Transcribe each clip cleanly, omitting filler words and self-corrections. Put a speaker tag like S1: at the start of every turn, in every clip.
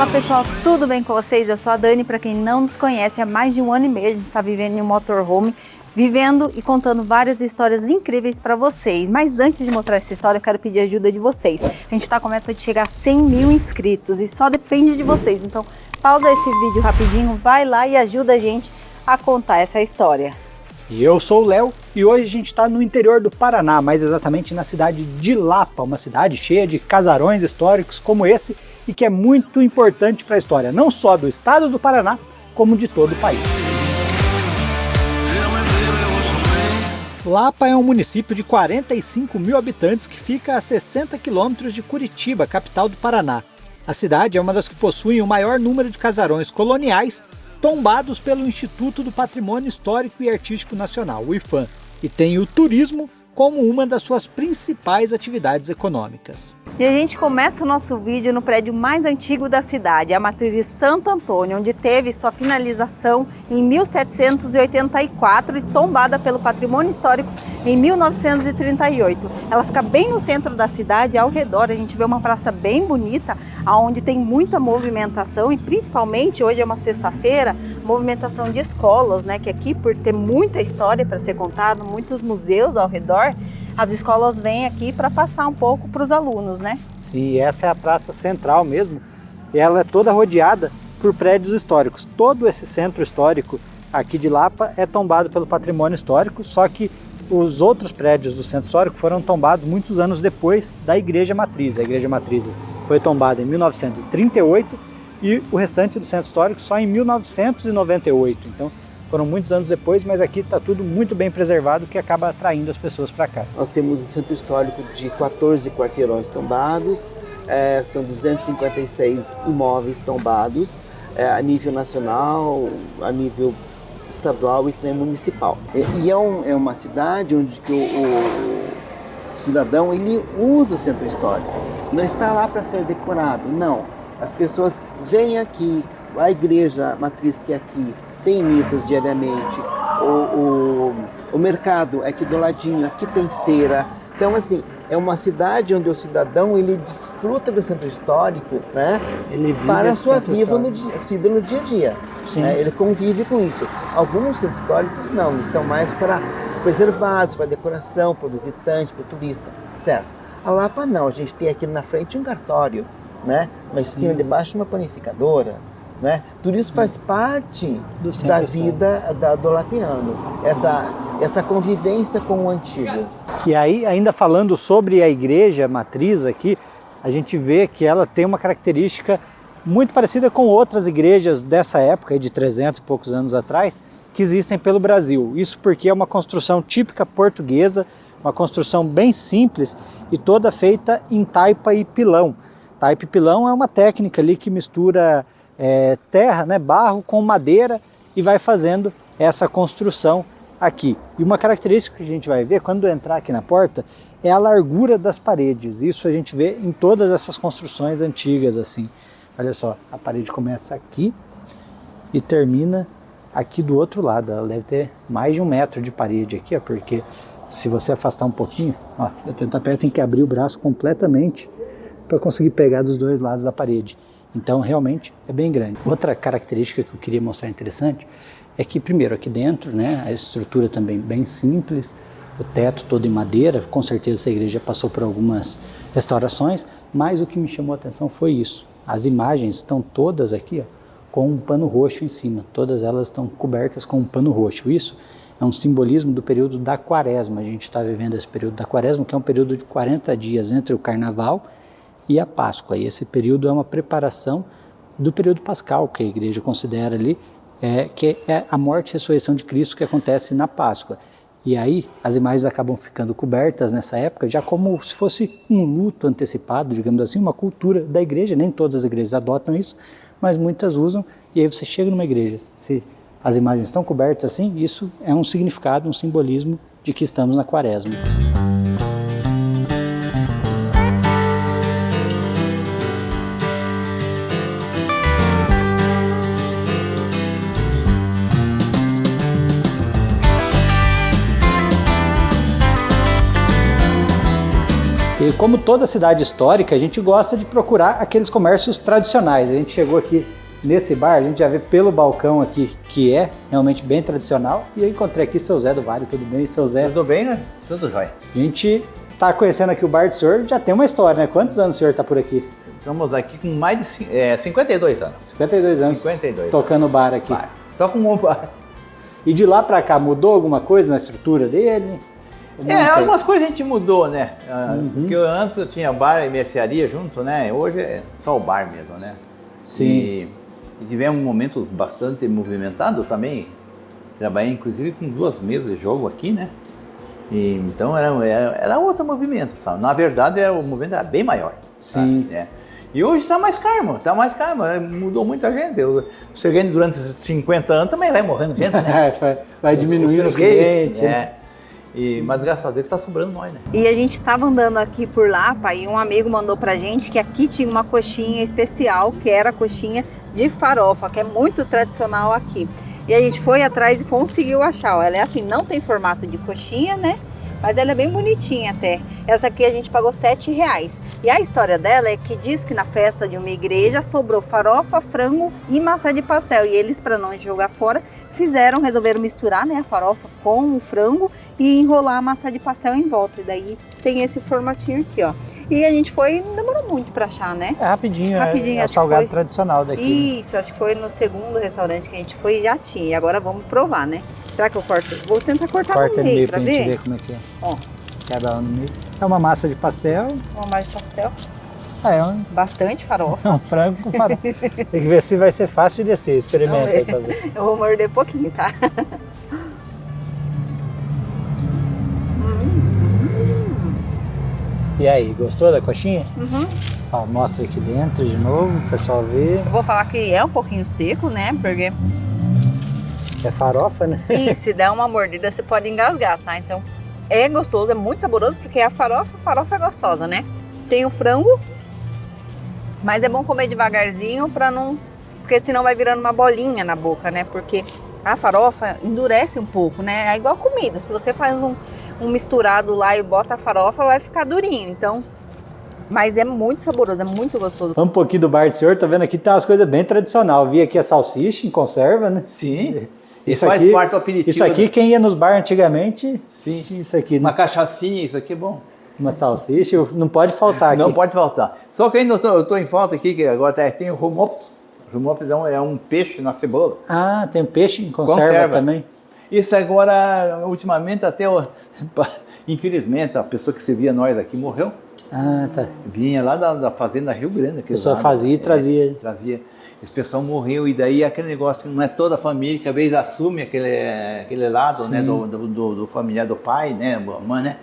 S1: Fala pessoal, tudo bem com vocês? Eu sou a Dani, para quem não nos conhece, há mais de 1 ano e meio a gente está vivendo em um motorhome, vivendo e contando várias histórias incríveis para vocês. Mas antes de mostrar essa história, eu quero pedir a ajuda de vocês. A gente está com a meta de chegar a 100 mil inscritos e só depende de vocês. Então pausa esse vídeo rapidinho, vai lá e ajuda a gente a contar essa história.
S2: E eu sou o Léo e hoje a gente está no interior do Paraná, mais exatamente na cidade de Lapa, uma cidade cheia de casarões históricos como esse e que é muito importante para a história, não só do estado do Paraná, como de todo o país. Lapa é um município de 45 mil habitantes que fica a 60 quilômetros de Curitiba, capital do Paraná. A cidade é uma das que possuem o maior número de casarões coloniais tombados pelo Instituto do Patrimônio Histórico e Artístico Nacional, o IPHAN, e tem o turismo como uma das suas principais atividades econômicas.
S1: E a gente começa o nosso vídeo no prédio mais antigo da cidade, a Matriz de Santo Antônio, onde teve sua finalização em 1784 e tombada pelo Patrimônio Histórico em 1938. Ela fica bem no centro da cidade, ao redor a gente vê uma praça bem bonita, onde tem muita movimentação e principalmente, hoje é uma sexta-feira, movimentação de escolas, né? Que aqui, por ter muita história para ser contada, muitos museus ao redor, as escolas vêm aqui para passar um pouco para os alunos, né?
S2: Sim, essa é a praça central mesmo, e ela é toda rodeada por prédios históricos. Todo esse centro histórico aqui de Lapa é tombado pelo patrimônio histórico, só que os outros prédios do centro histórico foram tombados muitos anos depois da Igreja Matriz. A Igreja Matriz foi tombada em 1938 e o restante do centro histórico só em 1998. Então, foram muitos anos depois, mas aqui está tudo muito bem preservado, que acaba atraindo as pessoas para cá.
S3: Nós temos um centro histórico de 14 quarteirões tombados, são 256 imóveis tombados, a nível nacional, a nível estadual e também municipal. E é uma cidade onde que o cidadão ele usa o centro histórico, não está lá para ser decorado, não. As pessoas vêm aqui, a Igreja Matriz que é aqui, tem missas diariamente, o mercado é aqui do ladinho, aqui tem feira. Então, assim, é uma cidade onde o cidadão ele desfruta do centro histórico, né? Ele vive para a sua vida no dia a dia. Né? Ele convive com isso. Alguns centros históricos não, eles estão mais para preservados, para decoração, para o visitante, para o turista, certo? A Lapa não, a gente tem aqui na frente um cartório, né? Na esquina de baixo uma panificadora. Né? Tudo isso faz parte da vida do lapiano, essa convivência com o antigo.
S2: E aí, ainda falando sobre a Igreja Matriz aqui, a gente vê que ela tem uma característica muito parecida com outras igrejas dessa época, de 300 e poucos anos atrás, que existem pelo Brasil. Isso porque é uma construção típica portuguesa, uma construção bem simples e toda feita em taipa e pilão. Taipa e pilão é uma técnica ali que mistura terra, né, barro com madeira e vai fazendo essa construção aqui. E uma característica que a gente vai ver quando entrar aqui na porta é a largura das paredes. Isso a gente vê em todas essas construções antigas assim. Olha só, a parede começa aqui e termina aqui do outro lado. Ela deve ter mais de 1 metro de parede aqui, ó, porque se você afastar um pouquinho, ó, eu tentar perto, tem que abrir o braço completamente para conseguir pegar dos dois lados da parede. Então, realmente, é bem grande. Outra característica que eu queria mostrar interessante é que, primeiro, aqui dentro, né, a estrutura também bem simples, o teto todo em madeira, com certeza essa igreja passou por algumas restaurações, mas o que me chamou a atenção foi isso. As imagens estão todas aqui, ó, com um pano roxo em cima, todas elas estão cobertas com um pano roxo. Isso é um simbolismo do período da Quaresma. A gente está vivendo esse período da Quaresma, que é um período de 40 dias entre o Carnaval e a Páscoa. E esse período é uma preparação do período pascal, que a igreja considera ali, que é a morte e ressurreição de Cristo que acontece na Páscoa. E aí as imagens acabam ficando cobertas nessa época, já como se fosse um luto antecipado, digamos assim, uma cultura da igreja. Nem todas as igrejas adotam isso, mas muitas usam. E aí você chega numa igreja, se as imagens estão cobertas assim, isso é um significado, um simbolismo de que estamos na Quaresma. E como toda cidade histórica, a gente gosta de procurar aqueles comércios tradicionais. A gente chegou aqui nesse bar, a gente já vê pelo balcão aqui que é realmente bem tradicional. E eu encontrei aqui seu Zé do Vale, tudo bem? Seu Zé?
S4: Tudo bem, né? Tudo jóia.
S2: A gente tá conhecendo aqui o bar do senhor, já tem uma história, né? Quantos anos o senhor tá por aqui?
S4: Estamos aqui com mais de 52 anos.
S2: 52 anos.
S4: 52
S2: tocando bar aqui.
S4: Bar. Só com um bar.
S2: E de lá pra cá, mudou alguma coisa na estrutura dele?
S4: Algumas coisas a gente mudou, né? Porque antes eu tinha bar e mercearia junto, né? Hoje é só o bar mesmo, né?
S2: Sim.
S4: E tivemos momentos bastante movimentados também. Trabalhei inclusive com 2 mesas de jogo aqui, né? E, então era outro movimento, sabe? Na verdade o movimento era bem maior.
S2: Sim.
S4: Sabe? É. E hoje está mais calmo, mudou muita gente. Eu cheguei durante esses 50 anos, também vai morrendo gente, né?
S2: vai diminuindo os clientes.
S4: Mas graças a Deus está sobrando nós, né?
S1: E a gente tava andando aqui por Lapa e um amigo mandou pra gente que aqui tinha uma coxinha especial, que era a coxinha de farofa, que é muito tradicional aqui. E a gente foi atrás e conseguiu achar. Ó. Ela é assim, não tem formato de coxinha, né? Mas ela é bem bonitinha até. Essa aqui a gente pagou R$7. E a história dela é que diz que na festa de uma igreja sobrou farofa, frango e massa de pastel. E eles, para não jogar fora, resolveram misturar, né, a farofa com o frango e enrolar a massa de pastel em volta. E daí tem esse formatinho aqui, ó. E a gente foi, não demorou muito para achar, né?
S2: É rapidinho, é o
S1: acho
S2: salgado
S1: que foi
S2: tradicional daqui.
S1: Isso, acho que foi no segundo restaurante que a gente foi e já tinha. E agora vamos provar, né? Será que eu corto? Vou tentar cortar
S2: Corta
S1: no meio pra
S2: gente
S1: ver.
S2: ver como é que é.
S1: Ó,
S2: Quebra ela no meio. É uma massa de pastel.
S1: uma massa de pastel.
S2: É um,
S1: Bastante farofa.
S2: um frango com farofa. Tem que ver se vai ser fácil de descer. Experimenta aí pra ver.
S1: Eu vou morder pouquinho, tá?
S2: E aí, gostou da coxinha?
S1: Uhum.
S2: Ó, mostra aqui dentro de novo, o pessoal ver.
S1: Eu vou falar que é um pouquinho seco, né? Porque
S2: É farofa, né?
S1: e se der uma mordida você pode engasgar, tá? Então é gostoso, é muito saboroso porque a farofa é gostosa, né? Tem o frango, mas é bom comer devagarzinho pra não... Porque senão vai virando uma bolinha na boca, né? Porque a farofa endurece um pouco, né? É igual comida, se você faz um misturado lá e bota a farofa, vai ficar durinho, então... Mas é muito saboroso, é muito gostoso.
S2: Um pouquinho do bar do senhor, tá vendo aqui, tem umas coisas bem tradicionais. Vi aqui a salsicha em conserva, né?
S4: Sim.
S2: Isso
S4: faz
S2: aqui,
S4: parte do aperitivo.
S2: Isso aqui, quem ia nos bar antigamente,
S4: Sim.
S2: isso aqui, né?
S4: Uma cachaçinha, isso aqui é bom.
S2: Uma salsicha, não pode faltar aqui.
S4: Não pode faltar. Só que ainda eu tô em falta aqui, que agora tem o rumops. O rumops é um peixe na cebola.
S2: Ah, tem peixe em conserva também?
S4: Isso agora, ultimamente, infelizmente, a pessoa que servia nós aqui morreu.
S2: Ah, tá.
S4: Vinha lá da fazenda Rio Grande. A
S2: pessoa fazia e trazia.
S4: Trazia. Esse pessoal morreu e daí aquele negócio, não é toda a família que às vezes assume aquele lado, né, do familiar do pai, né, mãe, né?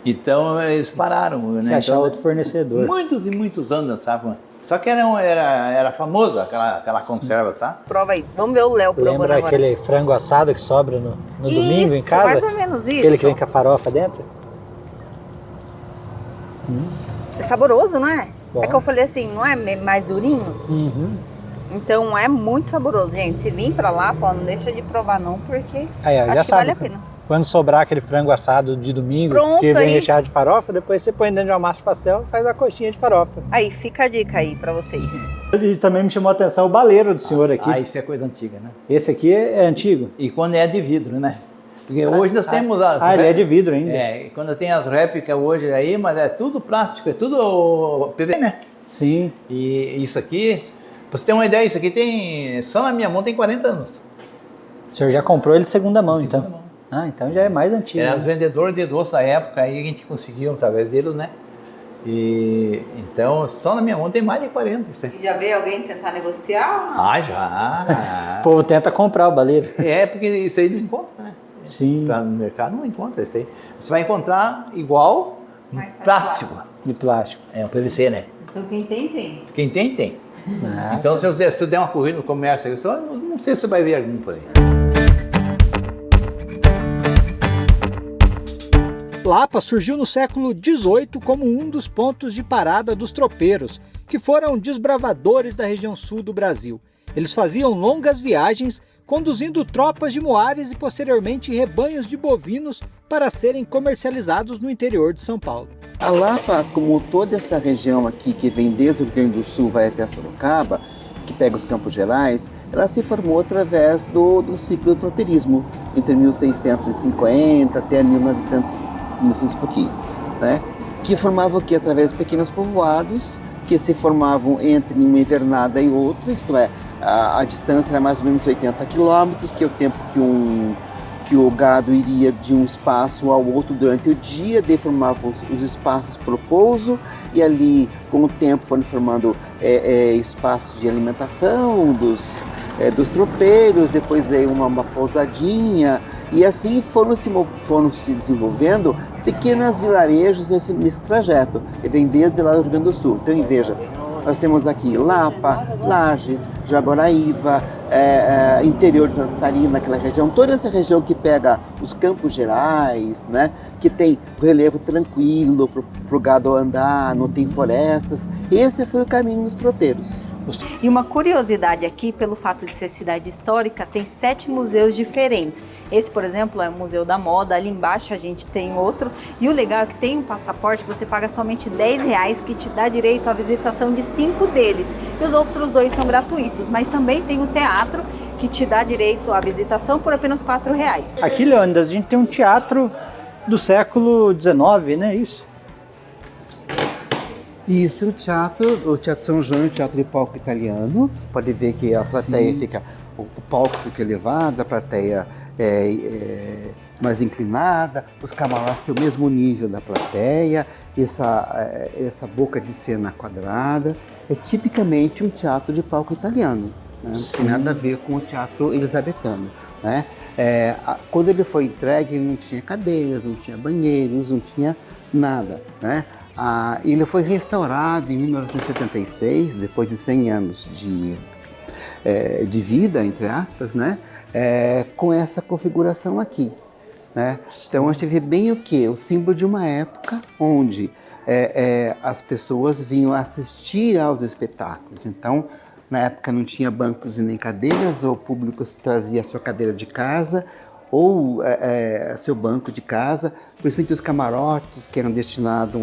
S4: Então eles pararam, né?
S2: Achar
S4: então,
S2: outro fornecedor.
S4: Muitos e muitos anos, sabe? Só que era famosa aquela conserva, tá?
S1: Prova aí, vamos ver o Léo provando
S2: Lembra
S1: agora.
S2: aquele frango assado que sobra no domingo em casa?
S1: Mais ou menos isso.
S2: Aquele que vem com a farofa dentro?
S1: É saboroso, não é?
S2: Bom.
S1: É que eu falei assim, não é mais durinho?
S2: Uhum.
S1: Então é muito saboroso, gente. Se vir pra lá, pô, não deixa de provar não, porque
S2: Aí, ó,
S1: acho
S2: já
S1: que
S2: sabe,
S1: vale a pena.
S2: quando sobrar aquele frango assado de domingo,
S1: Pronto,
S2: que vem
S1: aí.
S2: recheado de farofa, depois você põe dentro de uma massa de pastel e faz a coxinha de farofa.
S1: Aí, fica a dica aí pra vocês.
S2: E também me chamou a atenção o baleiro do senhor aqui.
S4: Ah, isso é coisa antiga, né?
S2: Esse aqui é antigo?
S4: E quando é de vidro, né? Porque hoje nós temos as...
S2: Ah, ele é de vidro ainda.
S4: É, e quando tem as réplicas hoje aí, mas é tudo plástico, é tudo PVC, né?
S2: Sim.
S4: E isso aqui, pra você ter uma ideia, isso aqui tem, só na minha mão tem 40 anos.
S2: O senhor já comprou ele de segunda mão, então?
S4: Segunda mão.
S2: Ah, então já é mais antigo.
S4: Era
S2: né?
S4: vendedor de doce da época, aí a gente conseguiu através deles, né? E então, só na minha mão tem mais de 40. Isso aí.
S1: E já veio alguém tentar negociar?
S4: Ah, já!
S2: O povo tenta comprar o baleiro.
S4: É, porque isso aí não encontra, né?
S2: Sim.
S4: No mercado não encontra isso aí. Você vai encontrar igual
S1: Mais
S4: plástico.
S2: De plástico.
S4: É o PVC, né?
S1: Então quem tem, tem.
S4: Quem tem, tem.
S2: Ah,
S4: Então, se você der uma corrida no comércio, aí, só, não sei se você vai ver algum por aí.
S2: Lapa surgiu no século XVIII como um dos pontos de parada dos tropeiros, que foram desbravadores da região sul do Brasil. Eles faziam longas viagens, conduzindo tropas de moares e posteriormente rebanhos de bovinos para serem comercializados no interior de São Paulo.
S3: A Lapa, como toda essa região aqui que vem desde o Rio Grande do Sul vai até Sorocaba, que pega os Campos Gerais, ela se formou através do ciclo do tropeirismo, entre 1650 até 1900 e pouquinho, né? Que formava o quê? Através de pequenos povoados que se formavam entre uma invernada e outra, isto é, a distância era mais ou menos 80 quilômetros, que é o tempo que o gado iria de um espaço ao outro durante o dia, daí formavam os espaços para o pouso, e ali, com o tempo, foram formando espaços de alimentação dos tropeiros, depois veio uma pousadinha, e assim foram se desenvolvendo pequenos vilarejos nesse trajeto, que vem desde lá do Rio Grande do Sul. Então, veja, nós temos aqui Lapa, Lages, Jaguaraíva, interior de Santa Catarina, aquela região, toda essa região que pega os Campos Gerais, né, que tem relevo tranquilo para o gado andar, não tem florestas. Esse foi o caminho dos tropeiros.
S1: E uma curiosidade aqui, pelo fato de ser cidade histórica, tem 7 museus diferentes. Esse, por exemplo, é o Museu da Moda, ali embaixo a gente tem outro. E o legal é que tem um passaporte, você paga somente R$10, que te dá direito à visitação de 5 deles. E os outros 2 são gratuitos, mas também tem o teatro, que te dá direito à visitação por apenas R$4.
S2: Aqui, Leônidas, a gente tem um teatro do século XIX, né? Isso?
S3: Isso, o Teatro São João, o teatro de palco italiano. Pode ver que a plateia fica, o palco fica elevado, a plateia mais inclinada, os camarotes têm o mesmo nível da plateia, essa boca de cena quadrada. É tipicamente um teatro de palco italiano, né? Não tem nada a ver com o teatro elisabetano, né? Quando ele foi entregue, ele não tinha cadeiras, não tinha banheiros, não tinha nada, né? Ele foi restaurado em 1976, depois de 100 anos de vida, entre aspas, né? Com essa configuração aqui, né? Então a gente vê bem o quê? O símbolo de uma época onde as pessoas vinham assistir aos espetáculos. Então, na época não tinha bancos e nem cadeiras, o público trazia a sua cadeira de casa ou seu banco de casa, principalmente os camarotes que eram destinados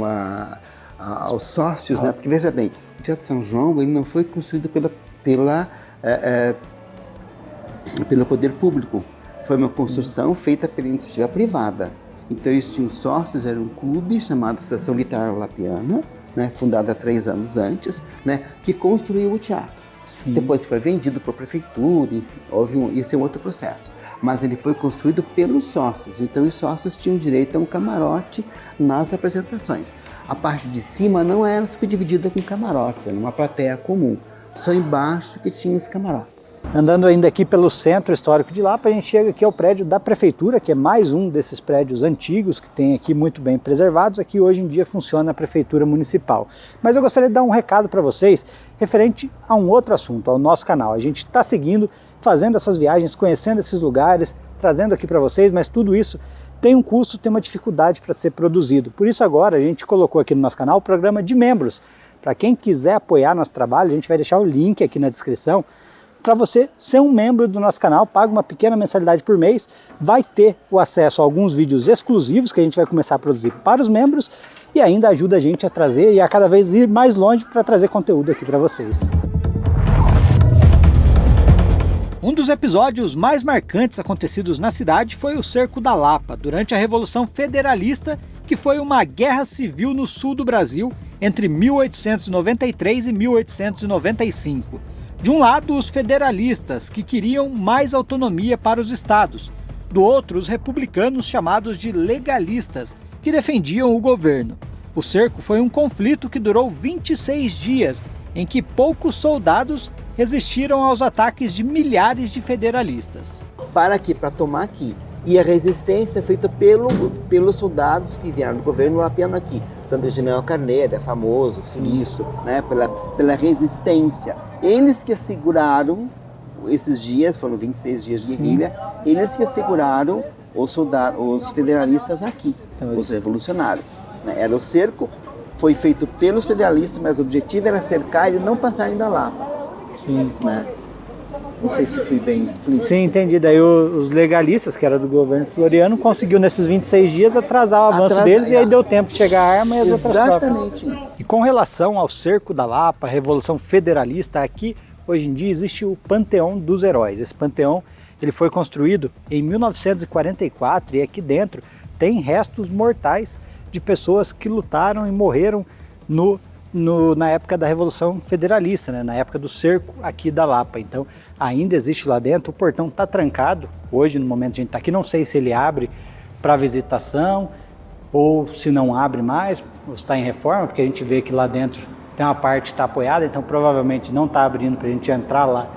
S3: aos sócios, né? Porque veja bem, o Teatro São João ele não foi construído pelo poder público, foi uma construção feita pela iniciativa privada. Então eles tinham sócios, era um clube chamado Associação Literária Lapiana, né? Fundada 3 anos antes, né? Que construiu o teatro. Sim. Depois foi vendido para a prefeitura, enfim, esse é um outro processo. Mas ele foi construído pelos sócios, então os sócios tinham direito a um camarote nas apresentações. A parte de cima não era subdividida com camarotes, era uma plateia comum. Só embaixo que tinha os camarotes.
S2: Andando ainda aqui pelo centro histórico de Lapa, a gente chega aqui ao prédio da prefeitura, que é mais um desses prédios antigos que tem aqui muito bem preservados. Aqui hoje em dia funciona a prefeitura municipal. Mas eu gostaria de dar um recado para vocês referente a um outro assunto, ao nosso canal. A gente está seguindo, fazendo essas viagens, conhecendo esses lugares, trazendo aqui para vocês, mas tudo isso tem um custo, tem uma dificuldade para ser produzido. Por isso agora a gente colocou aqui no nosso canal o programa de membros. Para quem quiser apoiar nosso trabalho, a gente vai deixar o link aqui na descrição. Para você ser um membro do nosso canal, paga uma pequena mensalidade por mês, vai ter o acesso a alguns vídeos exclusivos que a gente vai começar a produzir para os membros e ainda ajuda a gente a trazer e a cada vez ir mais longe para trazer conteúdo aqui para vocês. Um dos episódios mais marcantes acontecidos na cidade foi o Cerco da Lapa, durante a Revolução Federalista, que foi uma guerra civil no sul do Brasil entre 1893 e 1895. De um lado, os federalistas, que queriam mais autonomia para os estados. Do outro, os republicanos chamados de legalistas, que defendiam o governo. O cerco foi um conflito que durou 26 dias, em que poucos soldados resistiram aos ataques de milhares de federalistas.
S3: Para tomar aqui. E a resistência é feita pelos soldados que vieram do governo lapiano aqui. Tanto o general Carneiro, é famoso por isso, né? Pela resistência. Eles que asseguraram esses dias, foram 26 dias de guerrilha, eles que asseguraram os federalistas aqui, os revolucionários. Né? Era o cerco, foi feito pelos federalistas, mas o objetivo era cercar e não passarem da Lapa.
S2: Sim.
S3: Né? Não sei se fui bem explícito.
S2: Sim, entendi. Daí os legalistas, que era do governo Floriano, conseguiu nesses 26 dias atrasar o avanço deles e aí deu tempo de chegar a arma e as outras tropas.
S3: Exatamente isso.
S2: E com relação ao Cerco da Lapa, a Revolução Federalista, aqui hoje em dia existe o Panteão dos Heróis. Esse panteão ele foi construído em 1944 e aqui dentro tem restos mortais de pessoas que lutaram e morreram na época da Revolução Federalista, né? Na época do cerco aqui da Lapa. Então ainda existe lá dentro, o portão está trancado. Hoje, no momento que a gente está aqui, não sei se ele abre para visitação ou se não abre mais, ou está em reforma, porque a gente vê que lá dentro tem uma parte que está apoiada, então provavelmente não está abrindo para a gente entrar lá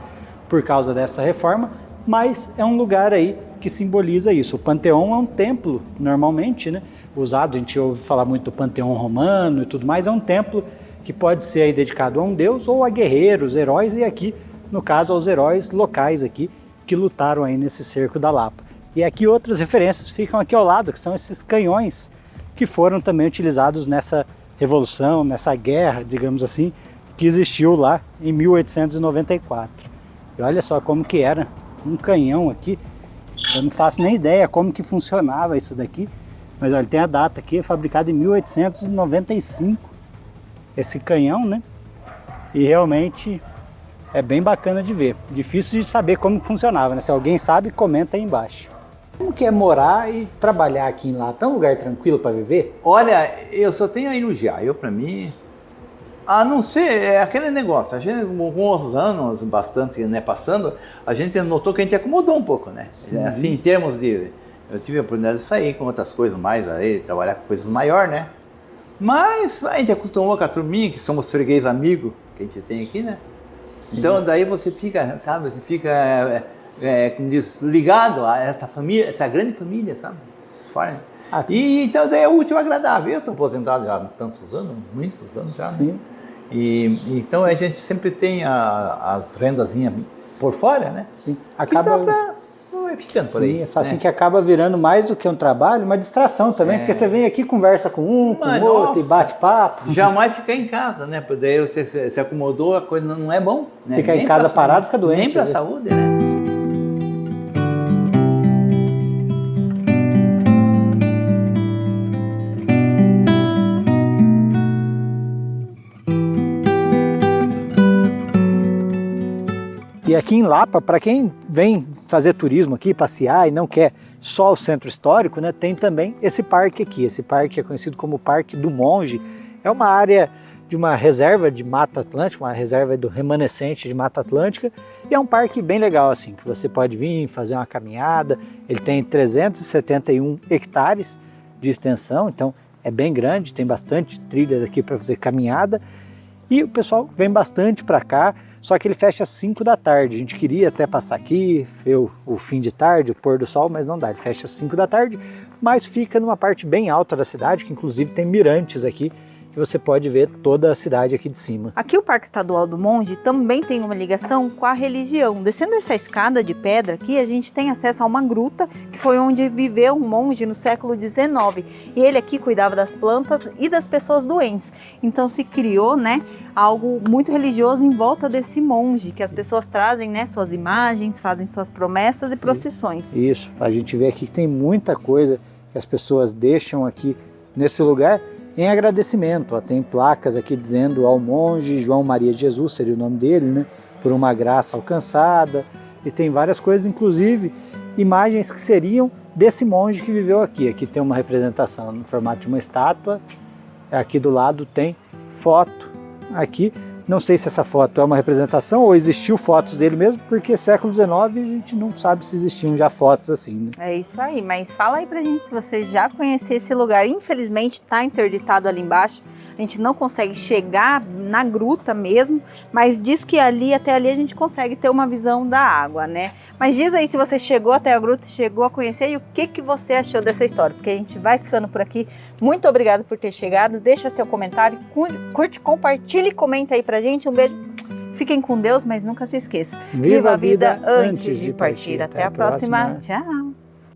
S2: por causa dessa reforma, mas é um lugar aí que simboliza isso. O Panteão é um templo, normalmente, né? Usado, a gente ouve falar muito do Panteão Romano e tudo mais, é um templo que pode ser aí dedicado a um deus ou a guerreiros, heróis, e aqui, no caso, aos heróis locais aqui que lutaram aí nesse cerco da Lapa. E aqui outras referências ficam aqui ao lado, que são esses canhões que foram também utilizados nessa revolução, nessa guerra, digamos assim, que existiu lá em 1894. E olha só como que era um canhão aqui, eu não faço nem ideia como que funcionava isso daqui, mas olha, tem a data aqui, fabricado em 1895, esse canhão, né? E realmente é bem bacana de ver. Difícil de saber como funcionava, né? Se alguém sabe, comenta aí embaixo. Como que é morar e trabalhar aqui em Lapa? É um lugar tranquilo para viver?
S4: Olha, eu só tenho a elogiar. Eu, para mim, a não ser, é aquele negócio. A gente, com os anos bastante, né, passando, a gente notou que a gente acomodou um pouco, né? Assim, em termos de... Eu tive a oportunidade de sair com outras coisas mais aí, trabalhar com coisas maiores, né? Mas a gente acostumou com a turminha, que somos freguês amigos, que a gente tem aqui, né? Sim. Então daí você fica, sabe, você fica, como diz, ligado a essa família, essa grande família, sabe? Fora, né? E então daí é útil e agradável. Eu estou aposentado já há tantos anos, muitos anos já.
S2: Sim.
S4: Né? E então a gente sempre tem as rendazinhas por fora, né?
S2: Sim. Acaba...
S4: ficando por aí.
S2: Assim que acaba virando mais do que um trabalho, uma distração também, porque você vem aqui, conversa com um, com o outro e bate papo.
S4: Jamais ficar em casa, né? Porque daí você se acomodou, a coisa não é bom. Né?
S2: Ficar em casa parado, fica doente.
S4: Nem para a saúde, né?
S2: E aqui em Lapa, para quem vem fazer turismo aqui, passear e não quer só o centro histórico, né, tem também esse parque aqui. Esse parque é conhecido como Parque do Monge. É uma área de uma reserva de Mata Atlântica, uma reserva do remanescente de Mata Atlântica. E é um parque bem legal, assim, que você pode vir fazer uma caminhada. Ele tem 371 hectares de extensão, então é bem grande, tem bastante trilhas aqui para fazer caminhada. E o pessoal vem bastante para cá. Só que ele fecha às 5 da tarde. A gente queria até passar aqui, ver o fim de tarde, o pôr do sol, mas não dá. Ele fecha às 5 da tarde, mas fica numa parte bem alta da cidade, que inclusive tem mirantes aqui, que você pode ver toda a cidade aqui de cima.
S1: Aqui o Parque Estadual do Monge também tem uma ligação com a religião. Descendo essa escada de pedra aqui, a gente tem acesso a uma gruta, que foi onde viveu um monge no século XIX. E ele aqui cuidava das plantas e das pessoas doentes. Então se criou, né, algo muito religioso em volta desse monge, que as pessoas trazem, né, suas imagens, fazem suas promessas e procissões.
S2: Isso, a gente vê aqui que tem muita coisa que as pessoas deixam aqui nesse lugar em agradecimento. Ó, tem placas aqui dizendo ao monge João Maria de Jesus, seria o nome dele, né, por uma graça alcançada, e tem várias coisas, inclusive imagens que seriam desse monge que viveu aqui. Aqui tem uma representação no formato de uma estátua, aqui do lado tem foto aqui. Não sei se essa foto é uma representação ou existiu fotos dele mesmo, porque século XIX a gente não sabe se existiam já fotos assim, né?
S1: É isso aí, mas fala aí pra gente se você já conhecia esse lugar. Infelizmente está interditado ali embaixo, a gente não consegue chegar na gruta mesmo, mas diz que até ali a gente consegue ter uma visão da água, né? Mas diz aí se você chegou até a gruta, chegou a conhecer e o que você achou dessa história, porque a gente vai ficando por aqui. Muito obrigada por ter chegado, deixa seu comentário, curte, compartilha e comenta aí pra gente. Um beijo, fiquem com Deus, mas nunca se esqueça.
S2: Viva a vida antes de partir.
S1: Até a próxima. Tchau.